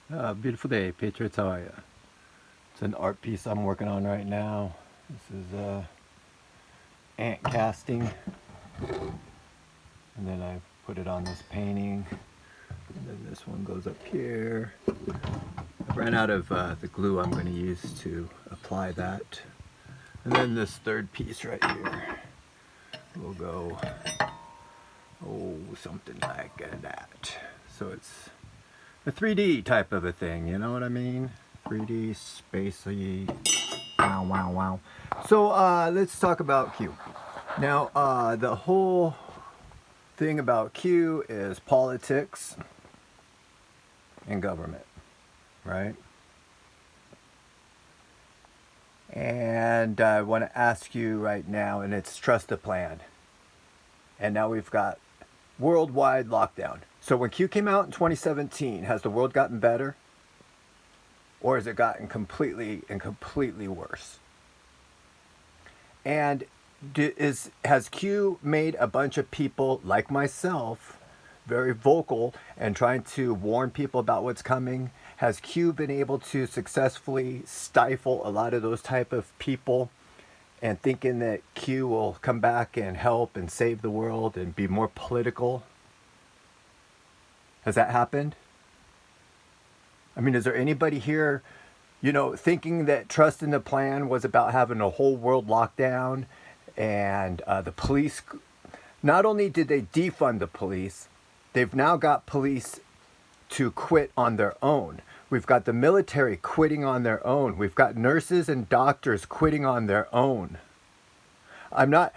Beautiful day, Patriots. How are you? It's an art piece I'm working on right now. This is ant casting, and then I put it on this painting, and then this one goes up here. I ran out of the glue I'm going to use to apply that, and then this third piece right here will go, something like that. So it's a 3D type of a thing, you know what I mean? 3D, spacey. Wow, wow, wow. So let's talk about Q. Now, the whole thing about Q is politics and government, right? And I want to ask you right now, and it's trust the plan. And now we've got worldwide lockdown. So when Q came out in 2017, has the world gotten better? Or has it gotten completely worse? And has Q made a bunch of people like myself very vocal and trying to warn people about what's coming? Has Q been able to successfully stifle a lot of those type of people and thinking that Q will come back and help and save the world and be more political? Has that happened? I mean, is there anybody here, thinking that trust in the plan was about having a whole world lockdown and the police? Not only did they defund the police, they've now got police to quit on their own. We've got the military quitting on their own. We've got nurses and doctors quitting on their own. I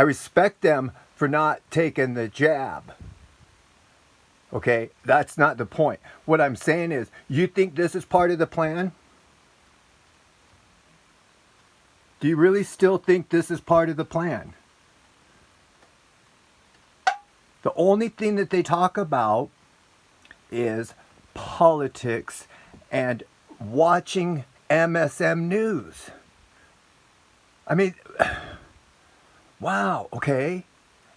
respect them for not taking the jab. Okay, that's not the point. What I'm saying is, you think this is part of the plan? Do you really still think this is part of the plan? The only thing that they talk about is politics and watching MSM News. I mean, wow, okay?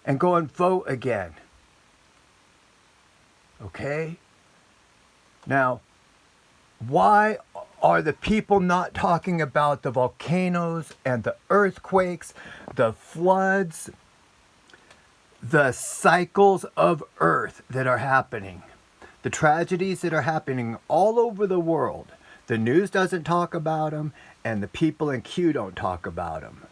And go and vote again. Okay? Now, why are the people not talking about the volcanoes and the earthquakes, the floods, the cycles of Earth that are happening, the tragedies that are happening all over the world? The news doesn't talk about them, and the people in Q don't talk about them.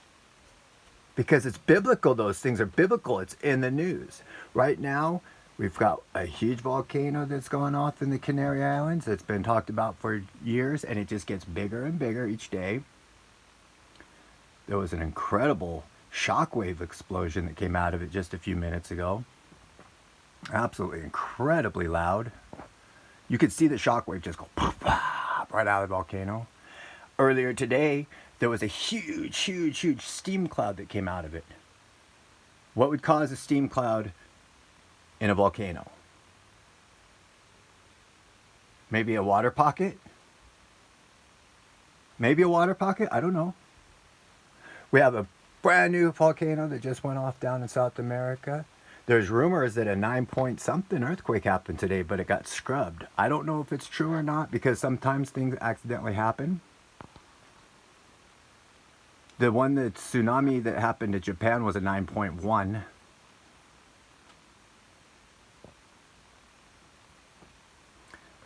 Because it's biblical, those things are biblical. It's in the news. Right now, we've got a huge volcano that's going off in the Canary Islands that's been talked about for years, and it just gets bigger and bigger each day. There was an incredible shockwave explosion that came out of it just a few minutes ago. Absolutely incredibly loud. You could see the shockwave just go poof, pop, right out of the volcano. Earlier today, there was a huge steam cloud that came out of it. What would cause a steam cloud in a volcano? Maybe a water pocket? Maybe a water pocket? I don't know. We have a brand new volcano that just went off down in South America. There's rumors that a 9-point something earthquake happened today, but it got scrubbed. I don't know if it's true or not, because sometimes things accidentally happen. The tsunami that happened to Japan was a 9.1.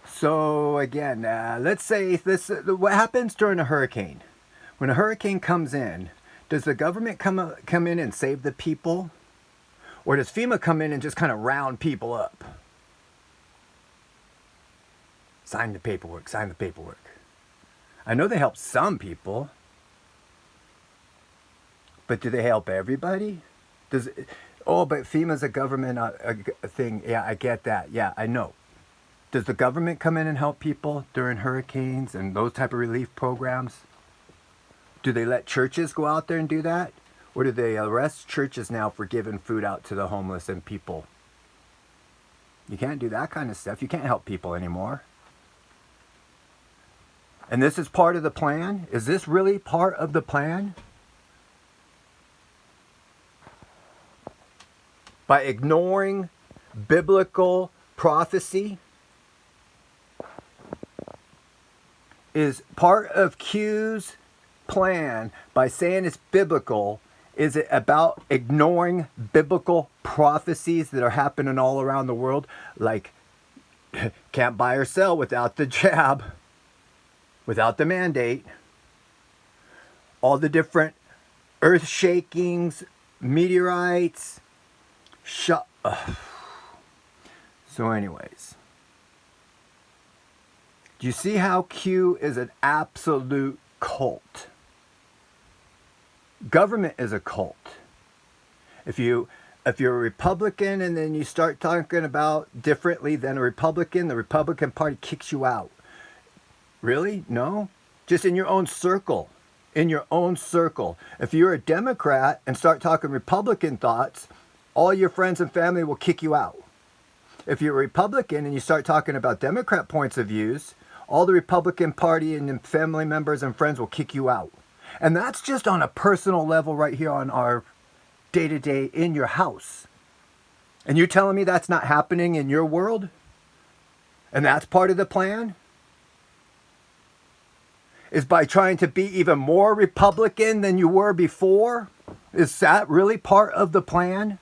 So again, let's say what happens during a hurricane? When a hurricane comes in, does the government come in and save the people? Or does FEMA come in and just kind of round people up? Sign the paperwork, sign the paperwork. I know they help some people, but do they help everybody? But FEMA's a government a thing. Yeah, I get that. Yeah, I know. Does the government come in and help people during hurricanes and those type of relief programs? Do they let churches go out there and do that? Or do they arrest churches now for giving food out to the homeless and people? You can't do that kind of stuff. You can't help people anymore. And this is part of the plan? Is this really part of the plan? By ignoring biblical prophecy? is part of Q's plan by saying it's biblical. Is it about ignoring biblical prophecies that are happening all around the world? Like, can't buy or sell without the jab, without the mandate. All the different earth shakings, meteorites. So anyways, do you see how Q is an absolute cult? Government is a cult. If you're a Republican and then you start talking about differently than a Republican, the Republican Party kicks you out. Really? No? Just in your own circle. In your own circle. If you're a Democrat and start talking Republican thoughts, all your friends and family will kick you out. If you're a Republican and you start talking about Democrat points of views, all the Republican Party and family members and friends will kick you out. And that's just on a personal level right here on our day-to-day in your house. And you're telling me that's not happening in your world? And that's part of the plan? Is by trying to be even more Republican than you were before? Is that really part of the plan?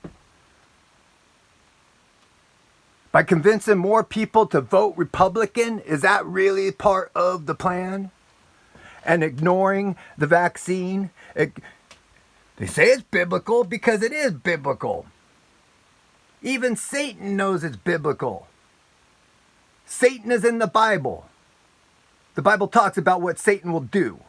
By convincing more people to vote Republican, is that really part of the plan? And ignoring the vaccine? They say it's biblical because it is biblical. Even Satan knows it's biblical. Satan is in the Bible. The Bible talks about what Satan will do.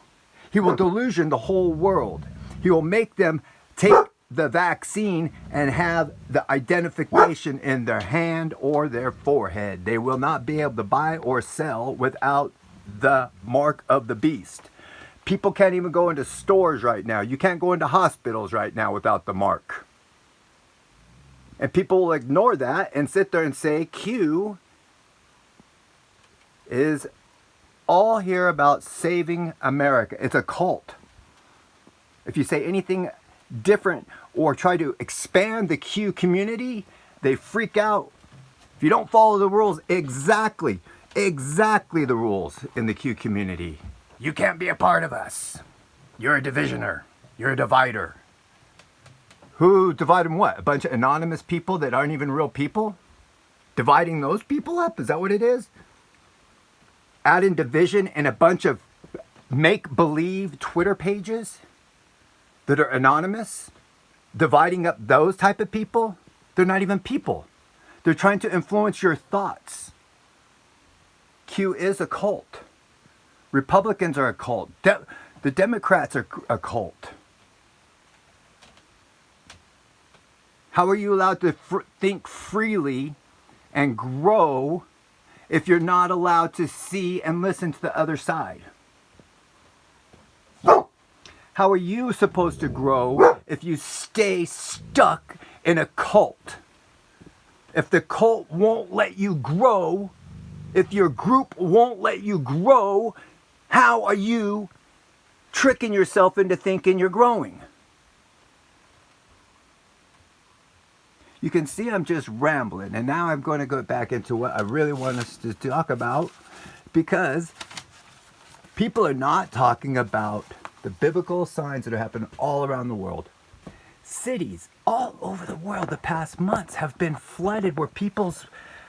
He will delusion the whole world. He will make them take the vaccine and have the identification in their hand or their forehead. They will not be able to buy or sell without the mark of the beast. People can't even go into stores right now. You can't go into hospitals right now without the mark. And people will ignore that and sit there and say Q is all here about saving America. It's a cult. If you say anything different or try to expand the Q community, they freak out. If you don't follow the rules exactly the rules in the Q community, you can't be a part of us. You're a divisioner. You're a divider. Who dividing what? A bunch of anonymous people that aren't even real people? Dividing those people up? Is that what it is? Adding division in a bunch of make-believe Twitter pages that are anonymous? Dividing up those type of people? They're not even people. They're trying to influence your thoughts. Q is a cult. Republicans are a cult. The Democrats are a cult. How are you allowed to think freely and grow if you're not allowed to see and listen to the other side? How are you supposed to grow if you stay stuck in a cult? If the cult won't let you grow, if your group won't let you grow, how are you tricking yourself into thinking you're growing? You can see I'm just rambling, and now I'm going to go back into what I really want us to talk about, because people are not talking about the biblical signs that are happening all around the world. Cities all over the world the past months have been flooded where people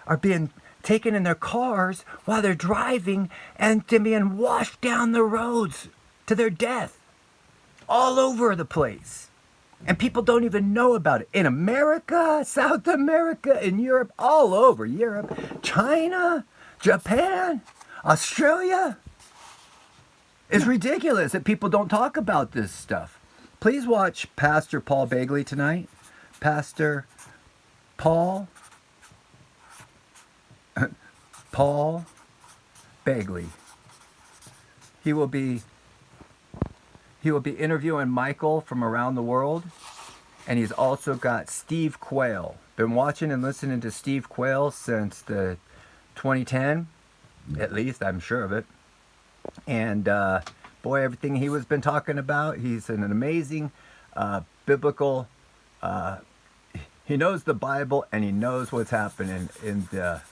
are being taken in their cars while they're driving and being washed down the roads to their death all over the place. And people don't even know about it. In America, South America, in Europe, all over Europe, China, Japan, Australia. It's ridiculous that people don't talk about this stuff. Please watch Pastor Paul Begley tonight. Pastor Paul Begley. He will be interviewing Michael from around the world, and he's also got Steve Quayle. Been watching and listening to Steve Quayle since the 2010, at least I'm sure of it. And boy, everything he was been talking about, he's an amazing biblical. He knows the Bible and he knows what's happening in the